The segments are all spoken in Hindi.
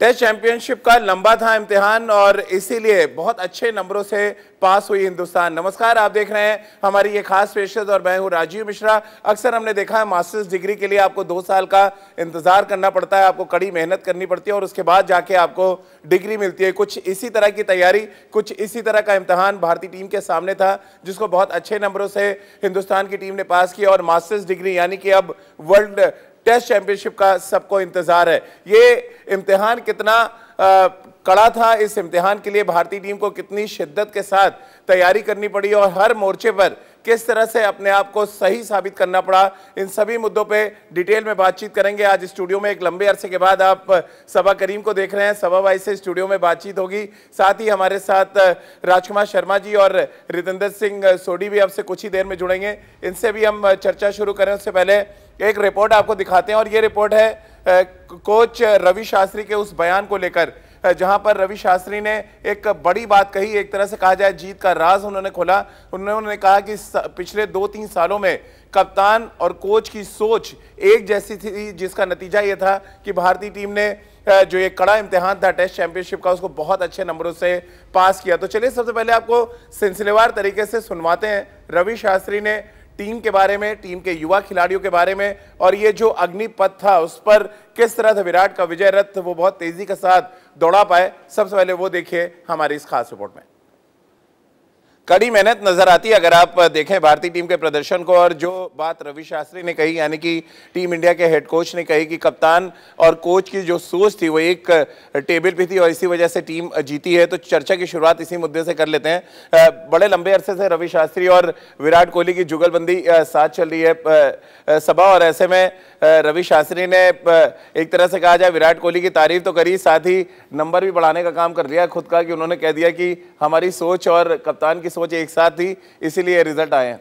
टेस्ट चैंपियनशिप का लंबा था इम्तिहान और इसीलिए बहुत अच्छे नंबरों से पास हुई हिंदुस्तान। नमस्कार, आप देख रहे हैं हमारी ये खास पेशकश और मैं हूं राजीव मिश्रा। अक्सर हमने देखा है मास्टर्स डिग्री के लिए आपको 2 साल का इंतजार करना पड़ता है, आपको कड़ी मेहनत करनी पड़ती है और उसके बाद जाके आपको डिग्री मिलती है। कुछ इसी तरह की तैयारी, कुछ इसी तरह का इम्तिहान भारतीय टीम के सामने था, जिसको बहुत अच्छे नंबरों से हिंदुस्तान की टीम ने पास किया और मास्टर्स डिग्री यानी कि अब वर्ल्ड टेस्ट चैंपियनशिप का सबको इंतजार है। ये इम्तिहान कितना कड़ा था, इस इम्तिहान के लिए भारतीय टीम को कितनी शिद्दत के साथ तैयारी करनी पड़ी और हर मोर्चे पर किस तरह से अपने आप को सही साबित करना पड़ा, इन सभी मुद्दों पे डिटेल में बातचीत करेंगे। आज स्टूडियो में एक लंबे अरसे के बाद आप सबा करीम को देख रहे हैं। सबा भाई से स्टूडियो में बातचीत होगी, साथ ही हमारे साथ राजकुमार शर्मा जी और रितेंद्र सिंह सोडी भी आपसे कुछ ही देर में जुड़ेंगे। इनसे भी हम चर्चा शुरू करें उससे पहले एक रिपोर्ट आपको दिखाते हैं और ये रिपोर्ट है कोच रवि शास्त्री के उस बयान को लेकर, जहां पर रवि शास्त्री ने एक बड़ी बात कही, एक तरह से कहा जाए जीत का राज उन्होंने खोला। उन्होंने कहा कि पिछले 2-3 सालों में कप्तान और कोच की सोच एक जैसी थी, जिसका नतीजा ये था कि भारतीय टीम ने जो ये कड़ा इम्तिहान था टेस्ट चैंपियनशिप का, उसको बहुत अच्छे नंबरों से पास किया। तो चलिए सबसे पहले आपको सिलसिलेवार तरीके से सुनवाते हैं रवि शास्त्री ने टीम के बारे में, टीम के युवा खिलाड़ियों के बारे में, और ये जो अग्निपथ था उस पर किस तरह से विराट का विजय रथ वो बहुत तेजी के साथ दौड़ा पाए। सबसे पहले वो देखिए हमारी इस खास रिपोर्ट में। कड़ी मेहनत नजर आती है अगर आप देखें भारतीय टीम के प्रदर्शन को, और जो बात रवि शास्त्री ने कही यानी कि टीम इंडिया के हेड कोच ने कही कि कप्तान और कोच की जो सोच थी वो एक टेबल पे थी और इसी वजह से टीम जीती है। तो चर्चा की शुरुआत इसी मुद्दे से कर लेते हैं। बड़े लंबे अरसे से रवि शास्त्री और विराट कोहली की जुगलबंदी साथ चल रही है सबा, और ऐसे में रवि शास्त्री ने एक तरह से कहा जाए विराट कोहली की तारीफ तो करी, साथ ही नंबर भी बढ़ाने का काम कर लिया खुद का, कि उन्होंने कह दिया कि हमारी सोच और कप्तान की सोच एक साथ थी, इसीलिए रिजल्ट आए हैं।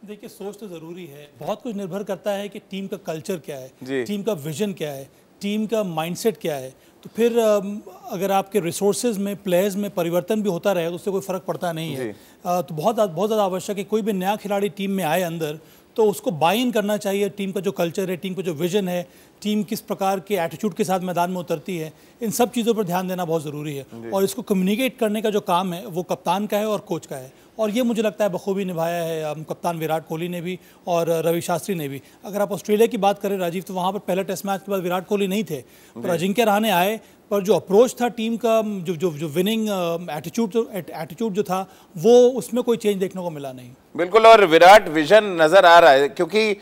देखिए, सोच तो जरूरी है, बहुत कुछ निर्भर करता है कि टीम का कल्चर क्या है, टीम का विजन क्या है, टीम का माइंडसेट क्या है। तो फिर अगर आपके रिसोर्सेज में, प्लेयर्स में परिवर्तन भी होता रहे तो उससे कोई फर्क पड़ता नहीं है। तो बहुत ज़्यादा आवश्यक है कोई भी नया खिलाड़ी टीम में आए अंदर तो उसको बाय इन करना चाहिए। टीम का जो कल्चर है, टीम का जो विजन है, टीम किस प्रकार के एटीट्यूड के साथ मैदान में उतरती है, इन सब चीज़ों पर ध्यान देना बहुत ज़रूरी है। और इसको कम्युनिकेट करने का जो काम है वो कप्तान का है और कोच का है, और ये मुझे लगता है बखूबी निभाया है कप्तान विराट कोहली ने भी और रवि शास्त्री ने भी। अगर आप ऑस्ट्रेलिया की बात करें राजीव, तो वहाँ पर पहले टेस्ट मैच के बाद विराट कोहली नहीं थे, पर अजिंक्य रहाणे आए, पर जो अप्रोच था टीम का, जो विनिंग एटीट्यूड जो था वो, उसमें कोई चेंज देखने को मिला नहीं। बिल्कुल, और विराट विजन नजर आ रहा है, क्योंकि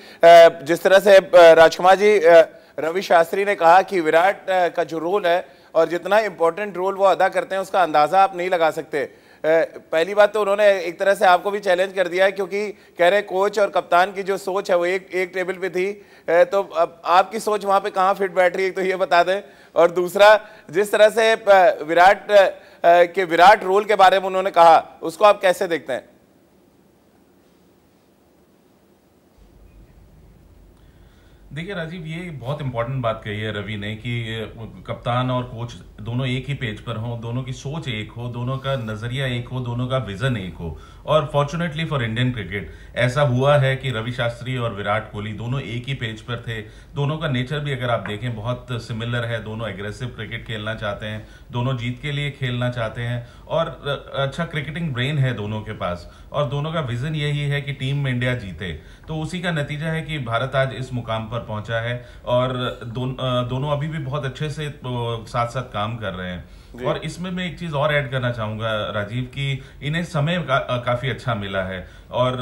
जिस तरह से राजकुमार जी रवि शास्त्री ने कहा कि विराट का जो रोल है और जितना इंपॉर्टेंट रोल वो अदा करते हैं उसका अंदाजा आप नहीं लगा सकते। पहली बात तो उन्होंने एक तरह से आपको भी चैलेंज कर दिया है, क्योंकि कह रहे कोच और कप्तान की जो सोच है वो एक टेबल पे थी, तो अब आपकी सोच वहां पे कहाँ फिट बैठ रही है, तो ये बता दें। और दूसरा, जिस तरह से विराट रोल के बारे में उन्होंने कहा, उसको आप कैसे देखते हैं? देखिए राजीव, ये बहुत इंपॉर्टेंट बात कही है रवि ने कि कप्तान और कोच दोनों एक ही पेज पर हों, दोनों की सोच एक हो, दोनों का नजरिया एक हो, दोनों का विजन एक हो। और फॉर्चुनेटली फॉर इंडियन क्रिकेट ऐसा हुआ है कि रवि शास्त्री और विराट कोहली दोनों एक ही पेज पर थे। दोनों का नेचर भी अगर आप देखें बहुत सिमिलर है, दोनों एग्रेसिव क्रिकेट खेलना चाहते हैं, दोनों जीत के लिए खेलना चाहते हैं और अच्छा क्रिकेटिंग ब्रेन है दोनों के पास, और दोनों का विजन यही है कि टीम इंडिया जीते। तो उसी का नतीजा है कि भारत आज इस मुकाम पर पहुंचा है और दोनों अभी भी बहुत अच्छे से साथ साथ काम कर रहे हैं। और इसमें मैं एक चीज और ऐड करना चाहूंगा राजीव कि इन्हें समय काफी अच्छा मिला है, और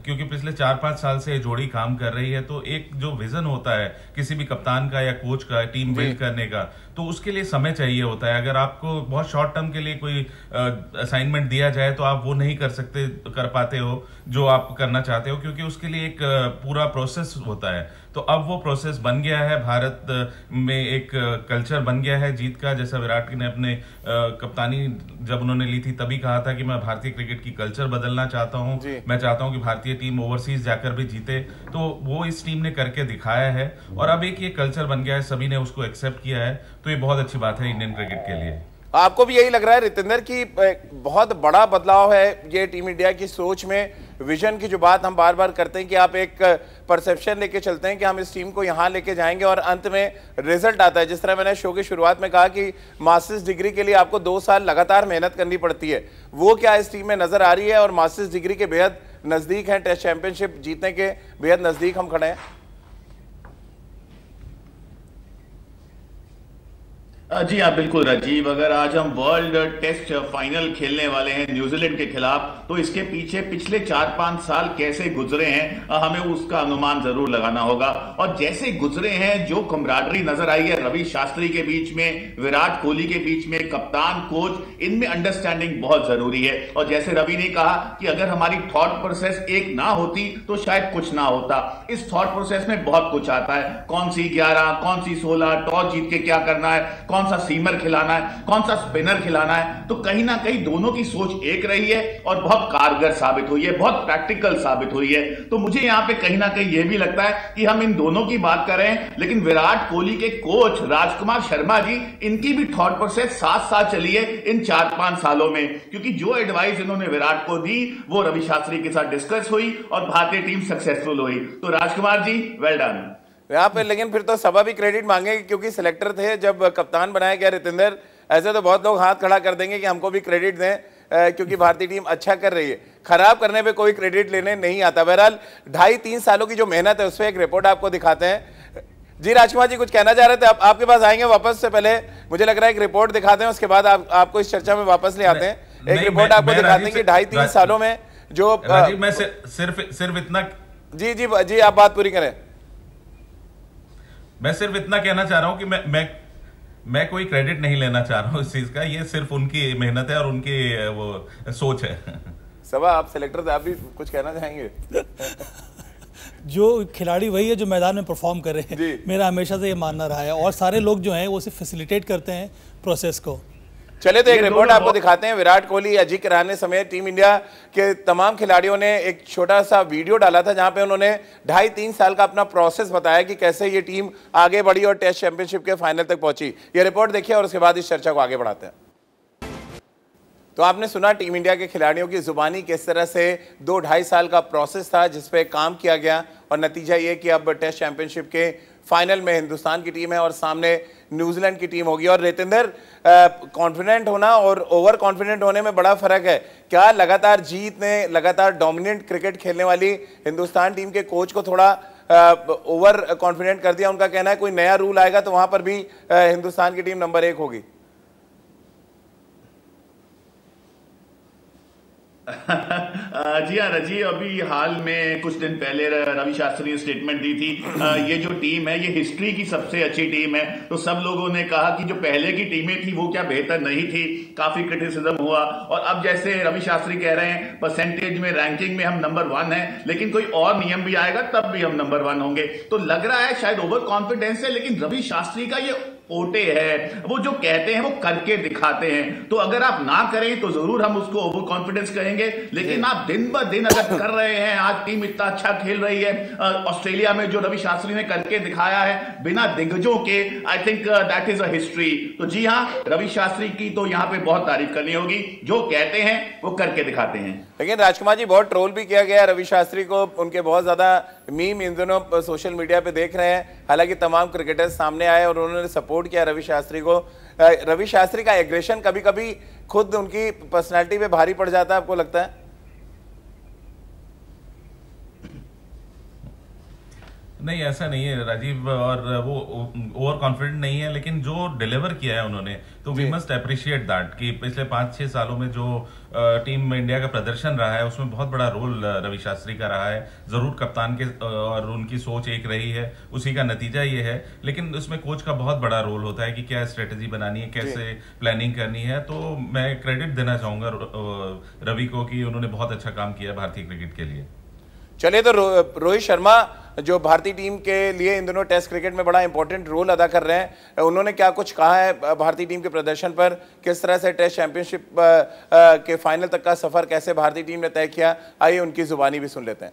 क्योंकि पिछले 4-5 साल से जोड़ी काम कर रही है, तो एक जो विजन होता है किसी भी कप्तान का या कोच का टीम बिल्ड करने का, तो उसके लिए समय चाहिए होता है। अगर आपको बहुत शॉर्ट टर्म के लिए कोई असाइनमेंट दिया जाए तो आप वो नहीं कर पाते हो जो आप करना चाहते हो, क्योंकि उसके लिए एक पूरा प्रोसेस होता है। तो अब वो प्रोसेस बन गया है, भारत में एक कल्चर बन गया है जीत का। जैसा विराट ने अपने कप्तानी जब उन्होंने ली थी तभी कहा था कि मैं भारतीय क्रिकेट की कल्चर बदलना चाहता हूं, मैं चाहता हूं कि भारतीय टीम ओवरसीज जाकर भी जीते। तो वो इस टीम ने करके दिखाया है और अब एक ये कल्चर बन गया है, सभी ने उसको एक्सेप्ट किया है। तो ये बहुत अच्छी बात है इंडियन क्रिकेट के लिए। आपको भी यही लग रहा है रितेंद्र की बहुत बड़ा बदलाव है ये टीम इंडिया की सोच में? विजन की जो बात हम बार बार करते हैं कि आप एक परसेप्शन लेके चलते हैं कि हम इस टीम को यहाँ लेके जाएंगे और अंत में रिजल्ट आता है। जिस तरह मैंने शो की शुरुआत में कहा कि मास्टर्स डिग्री के लिए आपको 2 साल लगातार मेहनत करनी पड़ती है, वो क्या इस टीम में नजर आ रही है? और मास्टर्स डिग्री के बेहद नजदीक हैं, टेस्ट चैंपियनशिप जीतने के बेहद नजदीक हम खड़े हैं। जी हाँ, बिल्कुल राजीव। अगर आज हम वर्ल्ड टेस्ट फाइनल खेलने वाले हैं न्यूजीलैंड के खिलाफ, तो इसके पीछे पिछले 4-5 साल कैसे गुजरे हैं हमें उसका अनुमान जरूर लगाना होगा। और जैसे गुजरे हैं, जो कमराडरी नजर आई है रवि शास्त्री के बीच में, विराट कोहली के बीच में, कप्तान कोच, इनमें अंडरस्टैंडिंग बहुत जरूरी है। और जैसे रवि ने कहा कि अगर हमारी थॉट प्रोसेस एक ना होती तो शायद कुछ ना होता। इस थॉट प्रोसेस में बहुत कुछ आता है, कौन सी 11, कौन सी 16, टॉस जीत के क्या करना है, कौन सा सीमर खिलाना है, कौन सा स्पिनर खिलाना है। तो कहीं ना कहीं दोनों की सोच एक रही है और बहुत कारगर साबित हुई है, बहुत प्रैक्टिकल साबित हुई है। तो मुझे यहां पे कहीं ना कहीं यह भी लगता है कि हम इन दोनों की बात कर रहे हैं, लेकिन विराट कोहली के कोच राजकुमार शर्मा जी, इनकी भी थॉट प्रोसेस साथ साथ चली है इन 4-5 सालों में। क्योंकि जो एडवाइस इन्होंने विराट को दी वो रवि शास्त्री के साथ डिस्कस हुई और भारतीय टीम सक्सेसफुल हुई। तो राजकुमार जी, वेल डन यहाँ पे। लेकिन फिर तो सभा भी क्रेडिट मांगेगी क्योंकि सिलेक्टर थे जब कप्तान बनाया गया रितेंद्र। ऐसे तो बहुत लोग हाथ खड़ा कर देंगे कि हमको भी क्रेडिट दें, क्योंकि भारतीय टीम अच्छा कर रही है। खराब करने पे कोई क्रेडिट लेने नहीं आता। बहरहाल 2.5-3 सालों की जो मेहनत है उस पर एक रिपोर्ट आपको दिखाते हैं। जी राजकुमार जी, कुछ कहना चाह रहे थे? आपके पास आएंगे वापस, से पहले मुझे लग रहा है एक रिपोर्ट दिखाते हैं, उसके बाद आपको इस चर्चा में वापस ले आते हैं। एक रिपोर्ट आपको दिखाते हैं कि 2.5-3 सालों में जो मैं सिर्फ इतना जी जी जी आप बात पूरी करें। मैं सिर्फ इतना कहना चाह रहा हूं कि मैं कोई क्रेडिट नहीं लेना चाह रहा हूं इस चीज का। ये सिर्फ उनकी मेहनत है और उनकी वो सोच है। सबा, आप सिलेक्टर थे, आप भी कुछ कहना चाहेंगे? जो खिलाड़ी वही है जो मैदान में परफॉर्म कर रहे हैं, मेरा हमेशा से ये मानना रहा है। और सारे लोग जो हैं वो सिर्फ फैसिलिटेट करते हैं प्रोसेस को। चले तो एक रिपोर्ट आपको दिखाते हैं। विराट कोहली, अजिंक्य रहाणे समेत टीम इंडिया के तमाम खिलाड़ियों ने एक छोटा सा वीडियो डाला था जहां पे उन्होंने 2.5-3 साल का अपना प्रोसेस बताया कि कैसे ये टीम आगे बढ़ी और टेस्ट चैंपियनशिप के फाइनल तक पहुंची। ये रिपोर्ट देखिए और उसके बाद इस चर्चा को आगे बढ़ाते हैं। तो आपने सुना टीम इंडिया के खिलाड़ियों की जुबानी किस तरह से 2-2.5 साल का प्रोसेस था जिस पे काम किया गया, और नतीजा ये कि अब टेस्ट चैंपियनशिप के फाइनल में हिंदुस्तान की टीम है और सामने न्यूजीलैंड की टीम होगी। और रितेंद्र, कॉन्फिडेंट होना और ओवर कॉन्फिडेंट होने में बड़ा फर्क है। क्या लगातार जीतने, लगातार डोमिनेंट क्रिकेट खेलने वाली हिंदुस्तान टीम के कोच को थोड़ा ओवर कॉन्फिडेंट कर दिया? उनका कहना है कोई नया रूल आएगा तो वहां पर भी हिंदुस्तान की टीम नंबर 1 होगी। जी हाँ राजीव, अभी हाल में कुछ दिन पहले रवि शास्त्री ने स्टेटमेंट दी थी, ये जो टीम है ये हिस्ट्री की सबसे अच्छी टीम है। तो सब लोगों ने कहा कि जो पहले की टीमें थी वो क्या बेहतर नहीं थी, काफी क्रिटिसिज्म हुआ। और अब जैसे रवि शास्त्री कह रहे हैं परसेंटेज में, रैंकिंग में हम नंबर 1 है, लेकिन कोई और नियम भी आएगा तब भी हम नंबर 1 होंगे। तो लग रहा है शायद ओवर कॉन्फिडेंस है, लेकिन रवि शास्त्री का ये ओटे है, वो जो कहते हैं वो करके दिखाते हैं। तो अगर आप ना करें तो जरूर हम उसको ओवर कॉन्फिडेंस कहेंगे, लेकिन आप दिन ब दिन अगर कर रहे हैं, आज टीम इतना अच्छा खेल रही है, ऑस्ट्रेलिया में जो रवि शास्त्री ने करके दिखाया है बिना दिग्गजों के, I think that is a history. तो जी हाँ, रवि शास्त्री की तो यहां पे बहुत तारीफ करनी होगी, जो कहते हैं वो करके दिखाते हैं। लेकिन राजकुमार जी, बहुत ट्रोल भी किया गया रवि शास्त्री को, उनके बहुत ज्यादा मीम इन दिनों सोशल मीडिया पे देख रहे हैं। हालांकि तमाम क्रिकेटर्स सामने आए और उन्होंने सपोर्ट किया रवि शास्त्री को। रवि शास्त्री का एग्रेशन कभी कभी खुद उनकी पर्सनालिटी पे भारी पड़ जाता है, आपको लगता है? नहीं, ऐसा नहीं है राजीव, और वो ओवर कॉन्फिडेंट नहीं है, लेकिन जो डिलीवर किया है उन्होंने, तो वी मस्ट अप्रिशिएट दैट कि पिछले 5-6 सालों में जो टीम इंडिया का प्रदर्शन रहा है उसमें बहुत बड़ा रोल रवि शास्त्री का रहा है। जरूर कप्तान के और उनकी सोच एक रही है, उसी का नतीजा ये है, लेकिन उसमें कोच का बहुत बड़ा रोल होता है कि क्या स्ट्रेटेजी बनानी है, कैसे प्लानिंग करनी है। तो मैं क्रेडिट देना चाहूंगा रवि को कि उन्होंने बहुत अच्छा काम किया भारतीय क्रिकेट के लिए। चलिए, तो रोहित शर्मा जो भारतीय टीम के लिए इन दोनों टेस्ट क्रिकेट में बड़ा इंपॉर्टेंट रोल अदा कर रहे हैं, उन्होंने क्या कुछ कहा है भारतीय टीम के प्रदर्शन पर? किस तरह से टेस्ट चैंपियनशिप के फाइनल तक का सफर कैसे भारतीय टीम ने तय किया? आइए उनकी जुबानी भी सुन लेते हैं।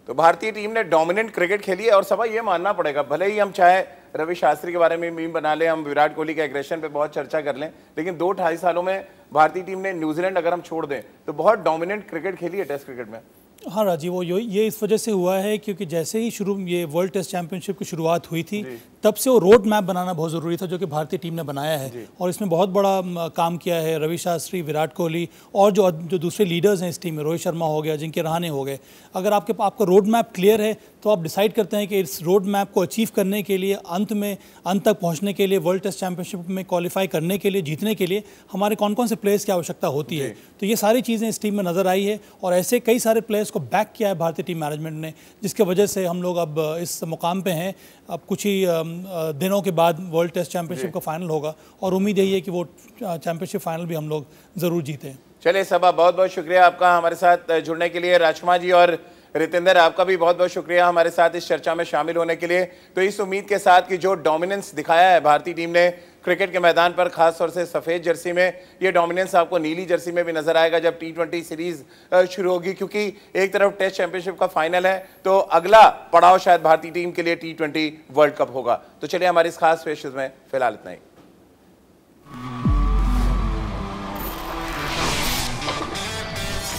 तो भारतीय टीम ने डोमिनेंट क्रिकेट खेली है और सभा ये मानना पड़ेगा, भले ही हम चाहे रवि शास्त्री के बारे में मीम बना लें, हम विराट कोहली के एग्रेशन पे बहुत चर्चा कर लें, लेकिन 2-2.5 सालों में भारतीय टीम ने न्यूजीलैंड अगर हम छोड़ दें तो बहुत डोमिनेंट क्रिकेट खेली है टेस्ट क्रिकेट में। हाँ राजीव, वो ये इस वजह से हुआ है क्योंकि जैसे ही ये वर्ल्ड टेस्ट चैंपियनशिप की शुरुआत हुई थी तब से वो रोड मैप बनाना बहुत ज़रूरी था, जो कि भारतीय टीम ने बनाया है और इसमें बहुत बड़ा काम किया है रवि शास्त्री, विराट कोहली और जो दूसरे लीडर्स हैं इस टीम में, रोहित शर्मा हो गया, अजिंक्य रहाणे हो गए। अगर आपका रोड मैप क्लियर है तो आप डिसाइड करते हैं कि इस रोड मैप को अचीव करने के लिए, अंत तक पहुँचने के लिए, वर्ल्ड टेस्ट चैंपियनशिप में क्वालिफाई करने के लिए, जीतने के लिए हमारे कौन कौन से प्लेयर्स की आवश्यकता होती है। तो ये सारी चीज़ें इस टीम में नज़र आई है और ऐसे कई सारे प्लेयर्स को बैक किया है भारतीय टीम मैनेजमेंट ने, जिसके वजह से हम लोग अब इस मुकाम पे हैं। अब कुछ ही दिनों के बाद वर्ल्ड टेस्ट चैंपियनशिप का फाइनल होगा और उम्मीद यही है कि वो चैंपियनशिप फाइनल भी हम लोग ज़रूर जीतें। चलिए सबा, बहुत बहुत शुक्रिया आपका हमारे साथ जुड़ने के लिए। राजकुमार जी और रितेंद्र, आपका भी बहुत बहुत शुक्रिया हमारे साथ इस चर्चा में शामिल होने के लिए। तो इस उम्मीद के साथ कि जो डोमिनेंस दिखाया है भारतीय टीम ने क्रिकेट के मैदान पर, खासतौर से सफ़ेद जर्सी में, ये डोमिनेंस आपको नीली जर्सी में भी नजर आएगा जब T20 सीरीज शुरू होगी, क्योंकि एक तरफ टेस्ट चैंपियनशिप का फाइनल है तो अगला पड़ाव शायद भारतीय टीम के लिए T20 वर्ल्ड कप होगा। तो चलिए हमारी इस खास पेशकश में फिलहाल इतना ही।